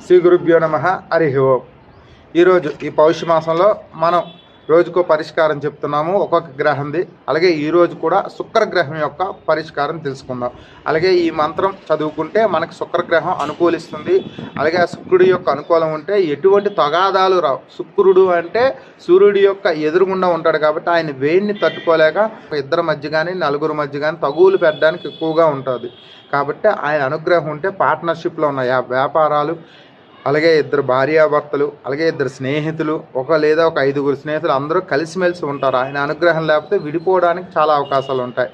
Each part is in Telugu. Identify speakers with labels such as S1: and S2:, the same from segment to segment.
S1: శ్రీ గురుభ్యో నమః. హరి ఓం. ఈరోజు ఈ పౌష్యమాసంలో మనం రోజుకో పరిష్కారం చెప్తున్నాము ఒక్కొక్క గ్రహంది. అలాగే ఈరోజు కూడా శుక్రగ్రహం యొక్క పరిష్కారం తెలుసుకుందాం. అలాగే ఈ మంత్రం చదువుకుంటే మనకు శుక్రగ్రహం అనుకూలిస్తుంది. అలాగే ఆ శుక్రుడి యొక్క అనుకూలం ఉంటే ఎటువంటి తగాదాలు రావు. శుక్రుడు అంటే సూర్యుడి యొక్క ఎదురుగుండా ఉంటాడు కాబట్టి ఆయన వేడిని తట్టుకోలేక ఇద్దరి మధ్య కానీ నలుగురు మధ్య కానీ తగువులు పెట్టడానికి ఎక్కువగా ఉంటుంది. కాబట్టి ఆయన అనుగ్రహం ఉంటే పార్ట్నర్షిప్లో ఉన్న వ్యాపారాలు, అలాగే ఇద్దరు భార్యాభర్తలు, అలాగే ఇద్దరు స్నేహితులు, ఒక లేదా ఒక 5గురు స్నేహితులు అందరూ కలిసిమెలిసి ఉంటారు. ఆయన అనుగ్రహం లేకపోతే విడిపోవడానికి చాలా అవకాశాలు ఉంటాయి.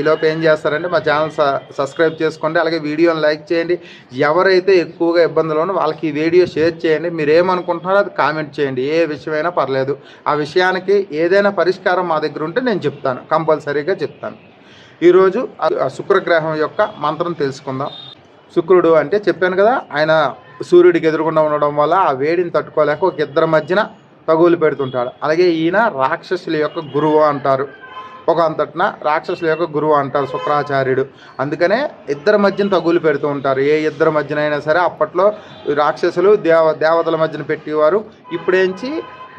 S1: ఈలోపు ఏం చేస్తారంటే మా ఛానల్ సబ్స్క్రైబ్ చేసుకోండి. అలాగే వీడియోని లైక్ చేయండి. ఎవరైతే ఎక్కువగా ఇబ్బందులు ఉన్నారో వాళ్ళకి ఈ వీడియో షేర్ చేయండి. మీరు ఏమనుకుంటున్నారో అది కామెంట్ చేయండి. ఏ విషయమైనా పర్లేదు. ఆ విషయానికి ఏదైనా పరిష్కారం మా దగ్గర ఉంటే నేను చెప్తాను, కంపల్సరీగా చెప్తాను. ఈరోజు శుక్రగ్రహం యొక్క మంత్రం తెలుసుకుందాం. శుక్రుడు అంటే చెప్పాను కదా, ఆయన సూర్యుడికి ఎదురుగుండా ఉండడం వల్ల ఆ వేడిని తట్టుకోలేక ఒక ఇద్దరి మధ్యన తగులు పెడుతుంటాడు. అలాగే ఈయన రాక్షసుల యొక్క గురువు అంటారు. ఒక అంతటిన రాక్షసుల యొక్క గురువు అంటారు శుక్రాచార్యుడు. అందుకనే ఇద్దరి మధ్యన తగులు పెడుతూ ఉంటారు. ఏ ఇద్దరి మధ్యనైనా సరే అప్పట్లో రాక్షసులు దేవతల మధ్యన పెట్టేవారు. ఇప్పుడేంచి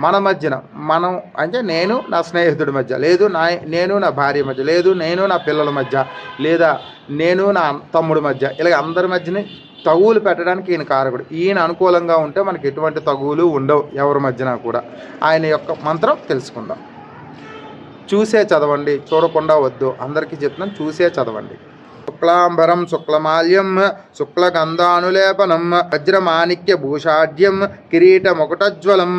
S1: మన మధ్యన మనం అంటే నేను నా స్నేహితుడి మధ్య, లేదు నేను నా భార్య మధ్య, లేదు నేను నా పిల్లల మధ్య, లేదా నేను నా తమ్ముడి మధ్య, ఇలాగ అందరి మధ్యని తగువులు పెట్టడానికి ఈయన కారకుడు. ఈయన అనుకూలంగా ఉంటే మనకి ఎటువంటి తగువులు ఉండవు ఎవరి మధ్యన కూడా. ఆయన యొక్క మంత్రం తెలుసుకుందాం. చూసే చదవండి, చూడకుండా వద్దు. అందరికీ చెప్తున్నాను, చూసే చదవండి. శుక్లాంబరం శుక్లమాల్యం శుక్లగంధానులేపనం వజ్రమాణిక్య భూషాఢ్యం కిరీటముకుటజ్వలం.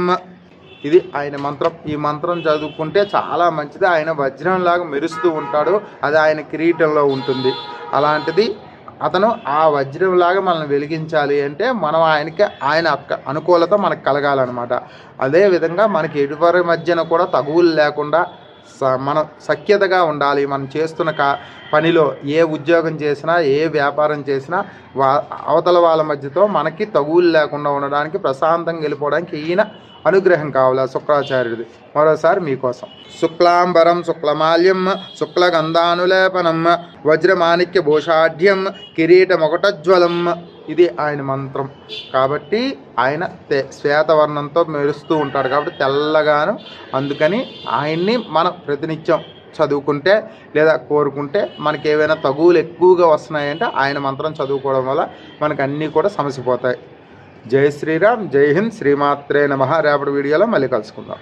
S1: ఇది ఆయన మంత్రం. ఈ మంత్రం చదువుకుంటే చాలా మంచిది. ఆయన వజ్రంలాగా మెరుస్తూ ఉంటాడు, అది ఆయన కిరీటంలో ఉంటుంది. అలాంటిది అతను ఆ వజ్రంలాగా మనల్ని వెలిగించాలి అంటే మనం ఆయన అనుకూలత మనకు కలగాలన్నమాట. అదేవిధంగా మనకి ఎటువరి మధ్యన కూడా తగువులు లేకుండా మనం సఖ్యతగా ఉండాలి. మనం చేస్తున్న పనిలో ఏ ఉద్యోగం చేసినా, ఏ వ్యాపారం చేసినా అవతల వాళ్ళ మధ్యతో మనకి తగువులు లేకుండా ఉండడానికి, ప్రశాంతంగా వెళ్ళిపోవడానికి ఈయన అనుగ్రహం కావాలి శుక్రాచార్యుడిది. మరోసారి మీకోసం. శుక్లాంబరం శుక్లమాల్యం శుక్లగంధానులేపనం వజ్రమాణిక్య భూషాఢ్యం కిరీటముకుటజ్వలం. ఇది ఆయన మంత్రం. కాబట్టి ఆయన శ్వేతవర్ణంతో మెరుస్తూ ఉంటాడు కాబట్టి తెల్లగాను. అందుకని ఆయన్ని మనం ప్రతినిత్యం చదువుకుంటే లేదా కోరుకుంటే మనకి ఏవైనా తగువులు ఎక్కువగా వస్తున్నాయంటే ఆయన మంత్రం చదువుకోవడం వల్ల మనకు అన్నీ కూడా సమసిపోతాయి. జై శ్రీరామ్, జై హింద్, శ్రీమాత్రే నమః. రేపటి వీడియోలో మళ్ళీ కలుసుకుందాం.